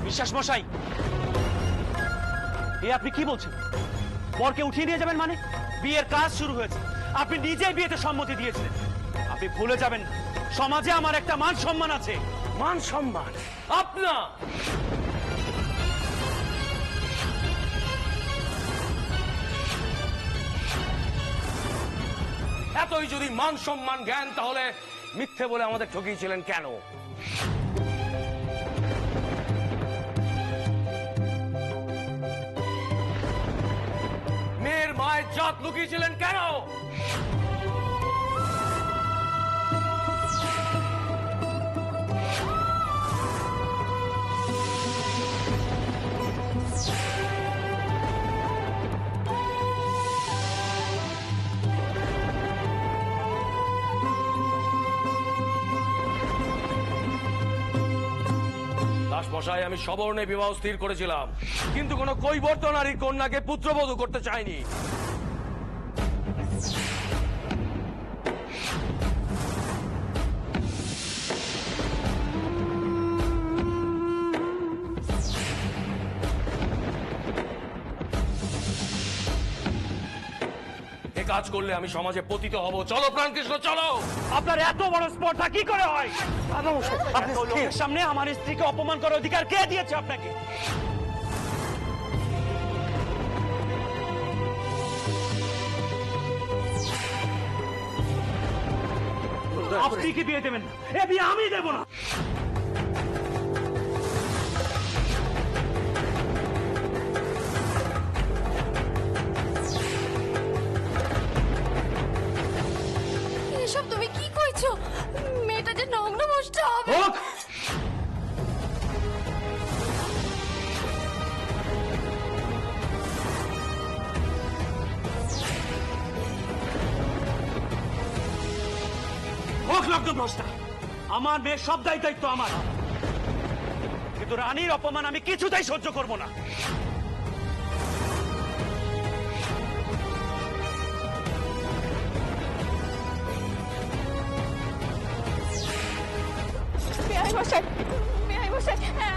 বিশ্বাস মশাই, এ আপনি কি বলছেন? বরকে উঠিয়ে নিয়ে যাবেন মানে? বিয়ের কাজ শুরু হয়েছে, আপনি নিজেই বিয়েতে সম্মতি দিয়েছিলেন। আপনি ভুলে যাবেন না, সমাজে আমার একটা মান সম্মান আছে। মান সম্মান আপনার? এতই যদি মান সম্মান জ্ঞান, তাহলে মিথ্যে বলে আমাদের ঠকিয়েছিলেন কেন? মেয়ের মায়ের জাত লুকিয়েছিলেন কেন? দাসমশাই, আমি সবর্ণে বিবাহ স্থির করেছিলাম, কিন্তু কোনো কৈবর্ত নারীর কন্যাকে পুত্রবধূ করতে চাইনি। এ কাজ করলে আমি সমাজে পতিত হব। চলো প্রাণকৃষ্ণ, চলো। আপনার এত বড় স্পর্ধা কি করে হয়? এত লোকের সামনে আমার স্ত্রীকে অপমান করার অধিকার কে দিয়েছে আপনাকে? আপনি কি বিয়ে দেবেন না? এ বিয়ে আমি দেব না। এসব তুমি কি কইছো? মেয়েটা যে নগ্ন মুষ্ট হবে। হোক, হোক লগ্ন ভ্রষ্টা। আমার মেয়ের সব দায়িত্ব আমার, কিন্তু রানীর অপমান আমি কিছুতেই সহ্য করব না।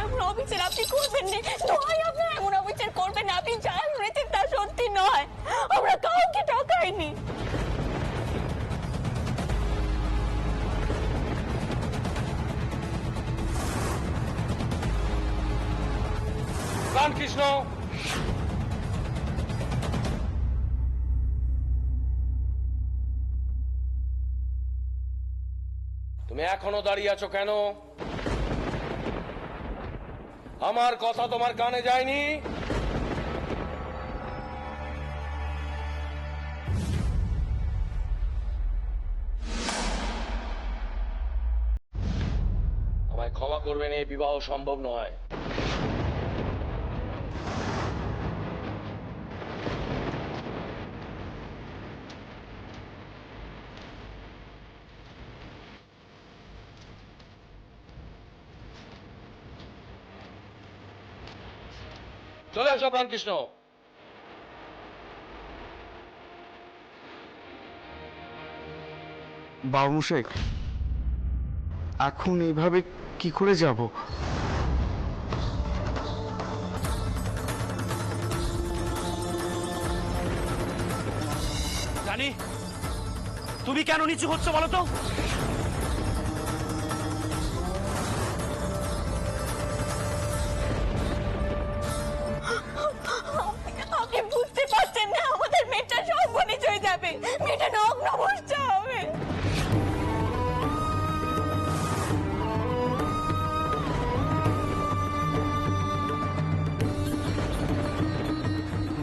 এমন অবিচার আপনি করবেন না। দোহাই আপনার, এমন অবিচার করবেন না। আপনি যা শুনেছেন তা সত্যি নয়। আমরা কাউকে ঠকাইনি। প্রাণকৃষ্ণ, তুমি এখনো দাঁড়িয়ে আছো কেন? আমার কথা তোমার কানে যায়নি? আমায় ক্ষমা করবেন, এই বিবাহ সম্ভব নয়। চলে আসো প্রাণকৃষ্ণ। বাবুমশাই, এখন এইভাবে কি করে যাব? রানী, তুমি কেন নিচু হচ্ছ বলো তো? আপনি বুঝতে পারছেন না, আমাদের মেয়েটা সর্বনিচ হয়ে যাবে। মেয়েটা নগ্ন মুষ্ট হবে।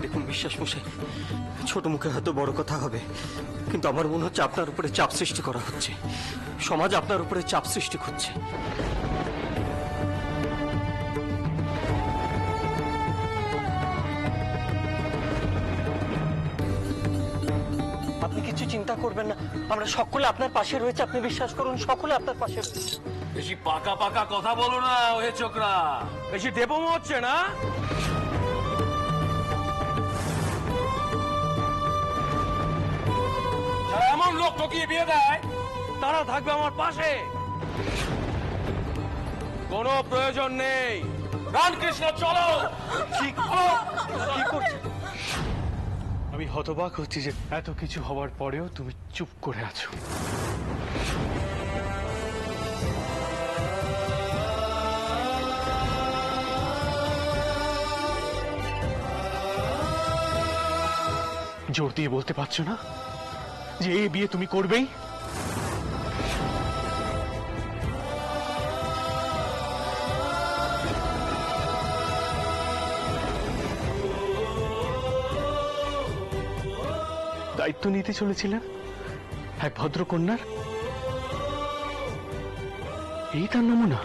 দেখুন বিশ্বাস মশাই, ছোট মুখে হয়তো বড় কথা হবে, কিন্তু আমার মনে হচ্ছে আপনার উপরে চাপ সৃষ্টি করা হচ্ছে। সমাজ আপনার উপরে চাপ সৃষ্টি করছে। আপনি কিছু চিন্তা করবেন না, আমরা সকলে আপনার পাশে রয়েছে। আপনি বিশ্বাস করুন, সকলে আপনার পাশে রয়েছে। বেশি পাকা পাকা কথা বলো না ওহে চোকরা, বেশি দেবম হচ্ছে না। যারা এমন লোক ঠকিয়ে বিয়ে দেয়, তারা থাকবে আমার পাশে। কোনো প্রয়োজন নেই রামকৃষ্ণ চলো। কি করছো? আমি হতবাক হচ্ছি যে এত কিছু হওয়ার পরেও তুমি চুপ করে আছো। জোর দিয়ে বলতে পারছো না যে এই বিয়ে তুমি করবেই? দায়িত্ব নিতে চলেছিলেন এক ভদ্র কন্যার, এই তার নমুনা?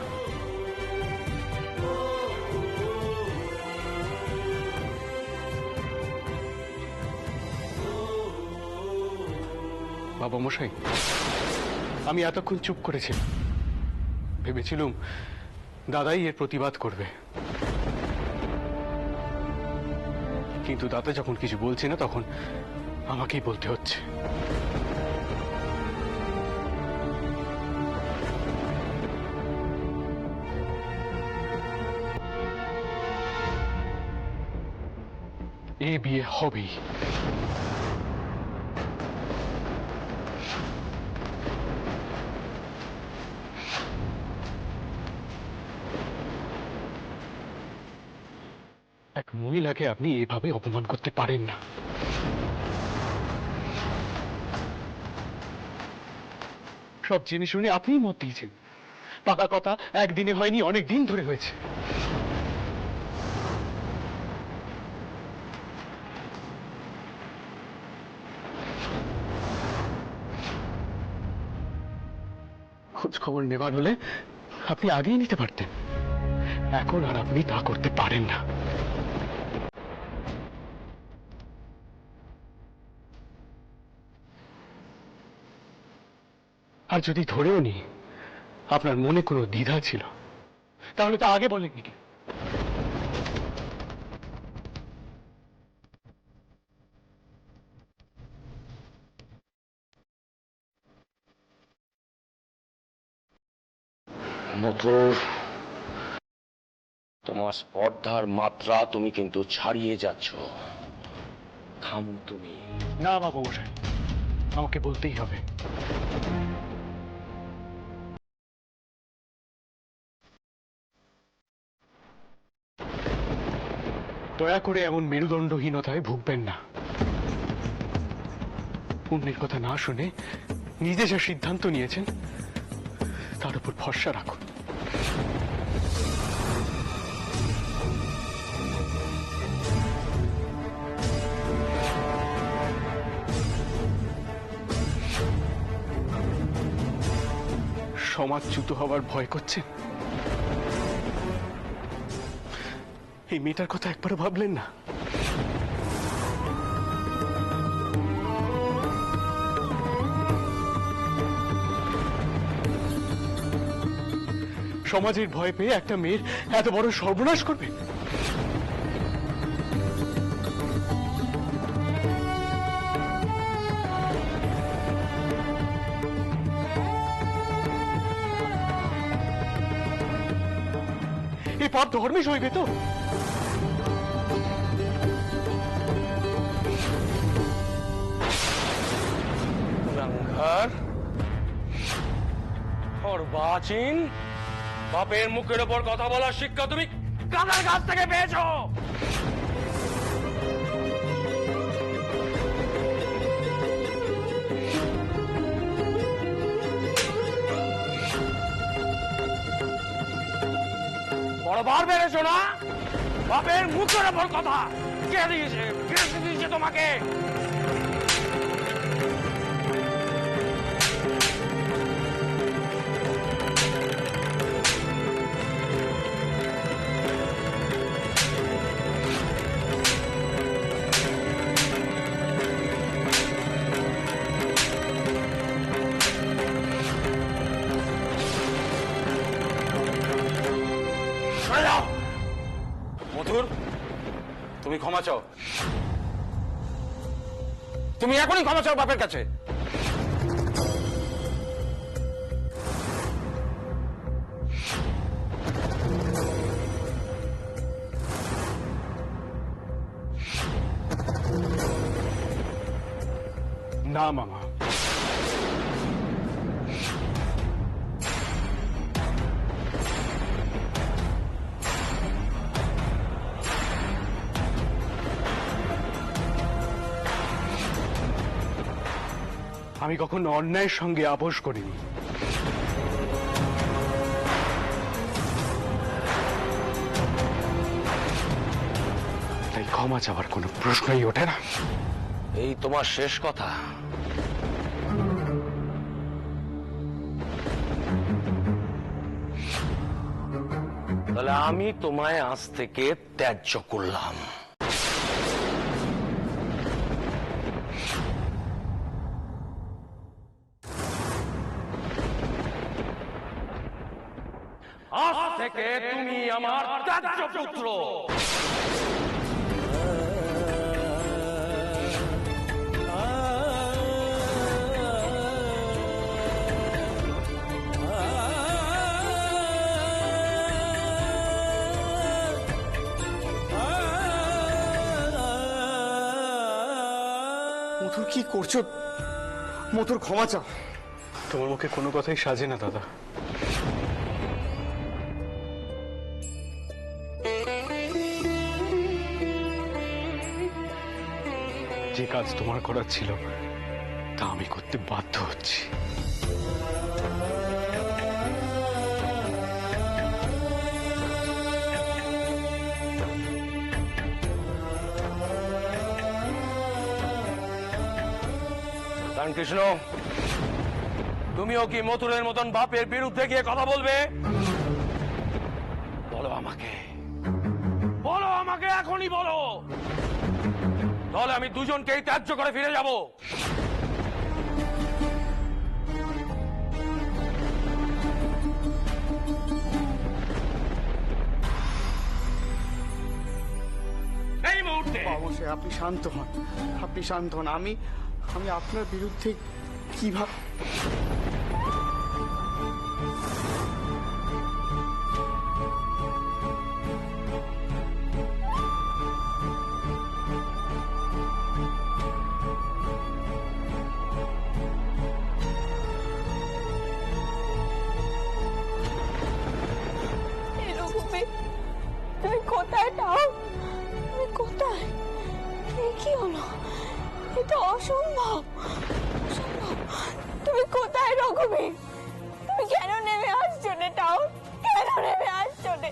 বাবা মশাই, আমি এতক্ষণ চুপ করেছিলাম, ভেবেছিলুম দাদাই এর প্রতিবাদ করবে, কিন্তু দাদা যখন কিছু বলছে না তখন আমাকেই বলতে হচ্ছে। এ বিয়ে হবেই। এক মহিলাকে আপনি এভাবে অপমান করতে পারেন না। সব জেনে শুনে আপনিই মত দিয়েছেন। পাকা কথা একদিনে হয়নি, অনেক দিন ধরে হয়েছে। খোঁজ খবর নেবার হলে আপনি আগেই নিতে পারতেন, এখন আর আপনি তা করতে পারেন না। আর যদি ধরেও নি আপনার মনে কোনো দ্বিধা ছিল, তাহলে তা আগে বলেননি কি? মথুর, তোমার স্পর্ধার মাত্রা তুমি কিন্তু ছাড়িয়ে যাচ্ছ। থামো তুমি। না বাবু মশাই, আমাকে বলতেই হবে। দয়া করে এমন মেরুদণ্ডহীনতায় ভুগবেন না। পুণ্যের কথা না শুনে নিজে যা সিদ্ধান্ত নিয়েছেন তার উপর ভরসা রাখুন। সমাজচ্যুত হওয়ার ভয় করছেন? এই মেয়েটার কথা একবারও ভাবলেন না? সমাজের ভয় পেয়ে একটা মেয়ের এত বড় সর্বনাশ করবে? এই পাপ ধর্মে সইবে তো? রঙ্গার অর্বাচীন, বাপের মুখের ওপর কথা বলার শিক্ষা তুমি কাদার কাছ থেকে পেয়েছো। বড় বার বেড়েছো না? বাপের মুখের ওপর কথা কে দিয়েছে? কে দিয়েছে তোমাকে? মধুর, তুমি ক্ষমা চাও। তুমি এখনই ক্ষমা চাও বাপের কাছে। না মামা, আমি কখনো অন্যায়ের সঙ্গে আপোষ করিনি। তাই ক্ষমা চাওয়ার কোনো প্রশ্নই ওঠে না। এই তোমার শেষ কথা? তাহলে আমি তোমায় আজ থেকে ত্যায্য করলাম। আজ থেকে তুমি আমার ত্যায্য পুত্র। মধুর কি করছো? মধুর ক্ষমা চাও। তোমার মুখে কোনো কথাই সাজে না দাদা। যে কাজ তোমার করার ছিল তা আমি করতে বাধ্য হচ্ছি। কৃষ্ণ, তুমিও কি মথুরের মতন বাপের বিরুদ্ধে গিয়ে কথা বলবে? বলো আমাকে, বলো আমাকে, এখনই বলো, তাহলে আমি দুজনকেই ত্যায্য করে ফিরে যাব। এই মুহূর্তে অবশ্যই আপনি শান্ত হন, আপনি শান্ত হন। আমি আপনার বিরুদ্ধে কিভাবে? এরকমই তুমি কোথায় তাও? তুমি কোথায়? কি হলো? এটা অসম্ভব, অসম্ভব। তুমি কোথায় রঘুবীর? তুমি কেন নেমে আসছো না টাউন? কেন নেমে আসছো না?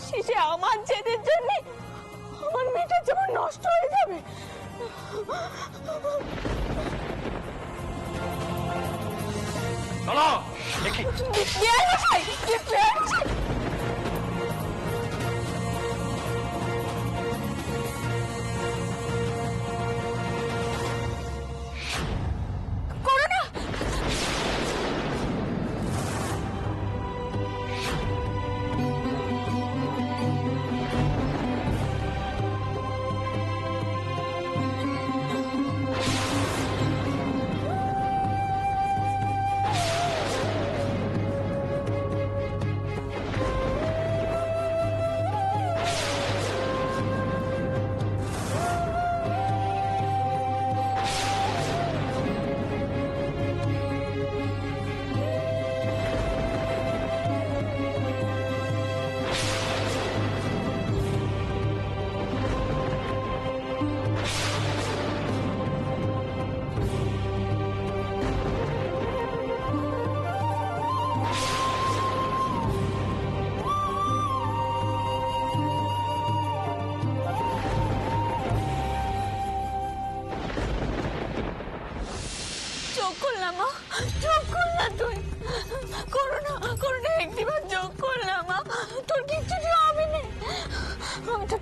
শেষে আমার জেদের জন্য আমার মেয়েটা যেমন নষ্ট হয়ে যাবে। চলো।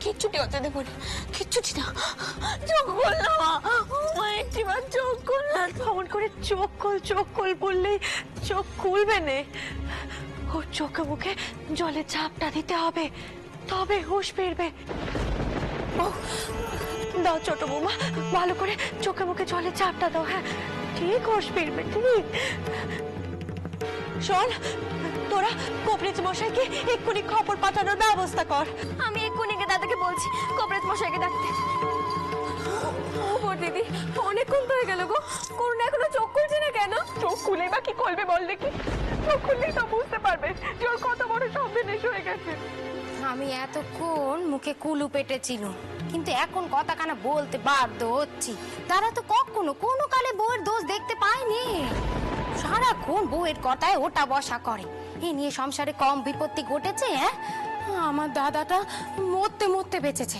কিচ্ছুটি হতে দেবো না, কিচ্ছুটি না। চোখ খোল না মা, মা একটিবার চোখ খোল না। অমন করে চোখ খোল বললেই চোখ খুলবে না। ওর চোখে মুখে জলে ঝাপটা দিতে হবে, তবে হুঁশ ফিরবে। দাও ছোট বৌমা, ভালো করে চোখে মুখে জলে ঝাপটা দাও। হ্যাঁ, ঠিক হুঁশ ফিরবে, ঠিক। শোন, তোরা কবরেজ মশাইকে এক্ষুনি খবর পাঠানোর ব্যবস্থা কর। আমি এক্ষুনি দাদাকে বলছি কবরেজ মশাইকে ডাকতে। ও দিদি অনেকক্ষণ তো হয়ে গেল গো, করুণা এখনো চোখ খুলছে না কেন? চোখ খুলে বা কি করবে বল দেখি? চোখ খুললেই তো বুঝতে পারবে যে ওর কত বড় সন্দেশ হয়ে গেছে। আমি এতক্ষণ মুখে কুলু পেটেছিল, কিন্তু এখন কথা কানা বলতে বাধ্য হচ্ছি। তারা তো কখনো কোনো কালে বউয়ের দোষ দেখতে পায়নি। সারাক্ষণ বউয়ের কথায় ওটা বসা করে। এ নিয়ে সংসারে কম বিপত্তি ঘটেছে? হ্যাঁ, আমার দাদাটা মরতে মরতে বেঁচেছে,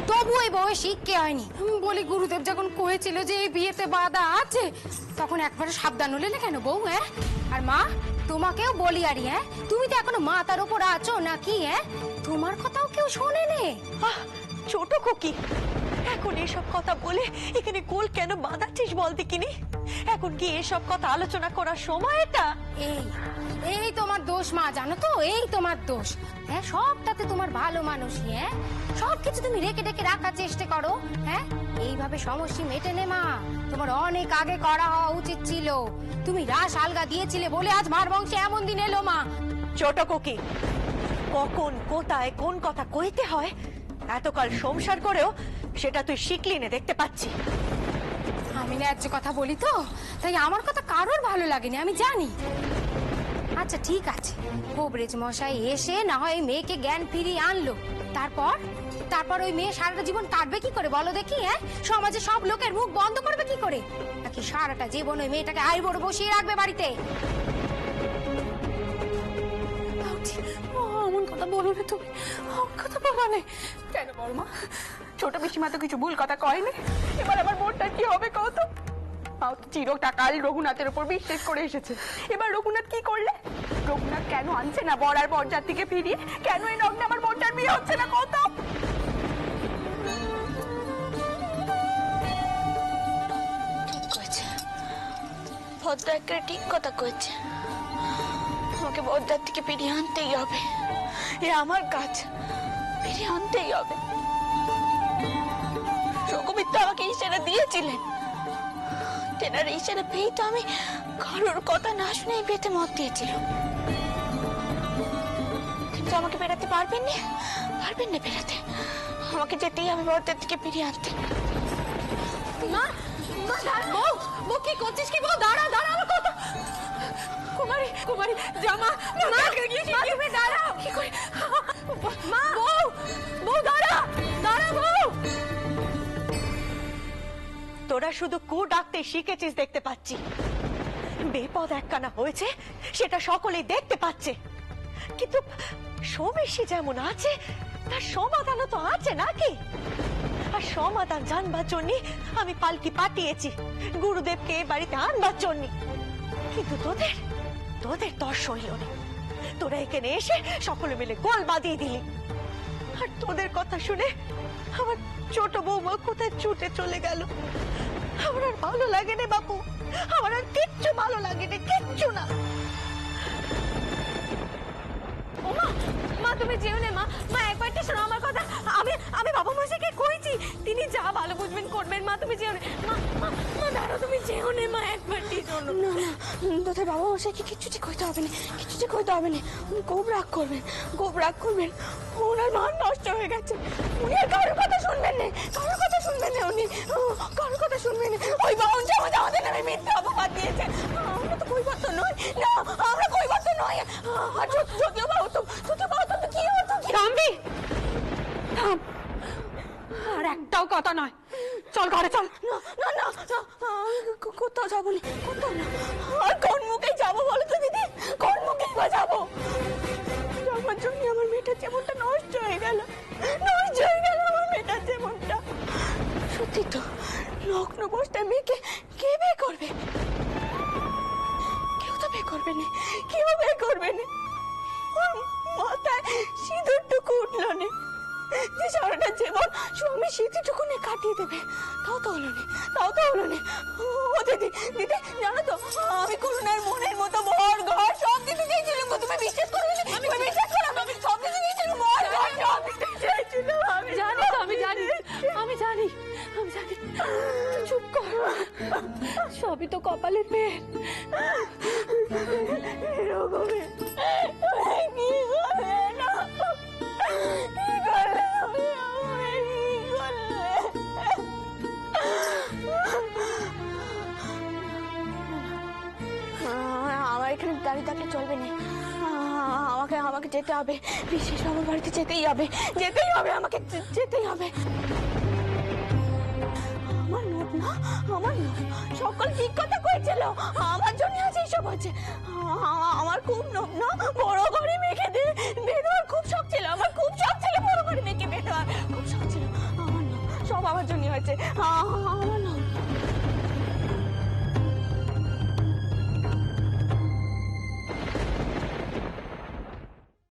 তবু এই বউয়ের শিক্ষা হয়নি। বলি গুরুদেব যখন কয়েছিল যে এই বিয়েতে বাধা আছে, তখন একবারে সাবধান হলে না কেন বউ? হ্যাঁ, আর মা তোমাকেও বলি আরি, হ্যাঁ তুমি তো এখনো মাথার ওপর আছো নাকি? হ্যাঁ, তোমার কথাও কেউ শোনে নে। ছোট খুকি, এখন এসব কথা বলে এখানে গোল কেন বাঁধাচ্ছিস বল দেখিনি? এখন কি এসব কথা আলোচনা করার সময় এটা? এই এই তোমার দোষ মা, জানো তো, এই তোমার দোষ। হ্যাঁ, সবটাতে তোমার ভালো মানুষই। হ্যাঁ, সবকিছু তুমি রেখে রেখে রাখার চেষ্টা করো। হ্যাঁ, এইভাবে সমস্যা মেটে নে মা। তোমার অনেক আগে করা হওয়া উচিত ছিল। তুমি রাস আলগা দিয়েছিলে বলে আজ মার বংশে এমন দিন এলো মা। ছোট খুকি, কখন কোথায় কোন কথা কইতে হয় এতকাল সংসার করেও সেটা তুই শিখলি না, দেখতে পাচ্ছি। আমি ন্যায্য কথা বলি তো, তাই আমার কথা কারোর ভালো লাগেনি, আমি জানি। আচ্ছা ঠিক আছে, কবরেজ মশাই এসে না হয় এই মেয়েকে জ্ঞান ফিরিয়ে আনলো, তারপর ওই মেয়ে সারাটা জীবন কাটবে কি করে বলো দেখি? হ্যাঁ, সমাজে সব লোকের মুখ বন্ধ করবে কি করে? নাকি সারাটা জীবন ওই মেয়েটাকে আইবুড়ো বসিয়ে রাখবে বাড়িতে? অমন কথা বলো না তুমি, অমন কথা বলো না কেন বল মা? ছোট পিসিমা তো কিছু ভুল কথা কয়নি। এবার আমার বোনটা কি হবে কত? মাও তো চিরকাল রঘুনাথের উপর বিশ্বাস করে এসেছে। এবার রঘুনাথ কি করলে? রঘুনাথ কেন আনছে না বর আর বরযাত্রীকে ফিরিয়ে? কেন এই লগ্নে আমার বোনটার বিয়ে হচ্ছে না কত? ঠিক কইছে, ভদ্র একটা ঠিক কথা কইছে। আমাকে বরদার থেকে ফিরিয়ে আনতেই হবে, এ আমার কাজ, ফিরিয়ে আনতেই হবে। রঘুবীর তো আমাকে ইশারা দিয়েছিলেন, তেনার ইশারা পেয়ে তো আমি কারোর কথা না শুনে বিয়েতে মত দিয়েছিল। কিন্তু আমাকে বেরাতে পারবেন না বেরাতে। আমাকে যেতেই হবে বরদার থেকে ফিরিয়ে আনতে। মা, বউ কি করছিস? কি বউ, দাঁড়া আমার কথা। কুমারী জামা, তুমি দাঁড়াও। কি করে মা? বউ দাঁড়া বউ। তোরা শুধু কু ডাকতে শিখেছিস দেখতে পাচ্ছি। বেপদ একখানা হয়েছে সেটা সকলেই দেখতে পাচ্ছে, কিন্তু সমস্যা যেমন আছে তার সমাধানও তো আছে নাকি? আর সমাধান জানবার জন্য আমি পালকি পাঠিয়েছি গুরুদেবকে এ বাড়িতে আনবার জন্য। কিন্তু তোদের তর সইল না। তোরা এখানে এসে সকলে মিলে গোল বাঁধিয়ে দিলি। আর তোদের কথা শুনে আমার ছোট বৌমা কোথায় ছুটে চলে গেল। আমার আর ভালো লাগে না বাপু, আমার আর কিচ্ছু ভালো লাগে না, কিচ্ছু না। মা তুমি যেও না মা একবারটি শোনো আমার কথা। আমি বাবা মশাইকে কইছি, তিনি যা ভালো বুঝবেন করবেন। মা তুমি যেও না। মা দাঁড়াও, তুমি যেও না মা, একবারটি শোনো। না তোদের বাবা মশাইকে কিচ্ছুটি কইতে হবে না, উনি খুব রাগ করবেন। ওনার মান নষ্ট হয়ে গেছে, উনি আর কারোর কথা শুনবেন না, উনি কারোর কথা শুনবেন না। ওই বাউন আমাদের নামে মিথ্যা অপবাদ দিয়েছে। আমরা তো কৈবর্ত নই, আর যদিও বা হতো তো কি হতো? থামবি, থাম, আর একটাও কথা নয়। চল ঘরে চল। না কোথাও যাবো না, কোথাও না। আর কোন মুখে যাবো বলো তো দিদি, কোন মুখে যাবো? আমার জন্য আমার মেয়েটার জীবনটা নষ্ট হয়ে গেল আমার মেয়েটার জীবনটা। সত্যি তো, লগ্ন বস্তায় মেয়েকে কে বিয়ে করবে? কেউ তো বিয়ে করবে না। ওর মাথায় সিঁদুরটুকু উঠলো না, যে সারাটা জীবন স্বামী স্মৃতিটুকু নিয়ে কাটিয়ে দেবে। তাও তো হলো না। ও দিদি জানো তো, আমি করুণার মনের মতো বর ঘর সব দিতে চেয়েছিলাম। তুমি বিশ্বাস করো? আমি সব দিতে চেয়েছিলাম, বর ঘর সব দিতে চেয়েছিলাম। আমি জানি। তুই চুপ কর, সবই তো কপালের মেয়ে। এরকমই কি করবে না, কি করলে এখানে দাঁড়িয়ে থাকলে চলবে না। আমাকে আমাকে যেতে হবে, বিশেষ আমার বাড়িতে যেতেই হবে, যেতেই হবে, আমাকে যেতেই হবে। আমার নোট না, আমার নোট, সকল ঠিক কথা কয়েছিল, আমার জন্য আজ এইসব হচ্ছে। আমার খুব নোট না, বড় ঘরে মেখে দিয়ে বিয়ে দেওয়ার খুব শখ ছিল, আমার খুব শখ ছিল বড় ঘরে মেখে বিয়ে দেওয়ার, খুব শখ ছিল। আমার নোট সব আমার জন্য হয়েছে, আমার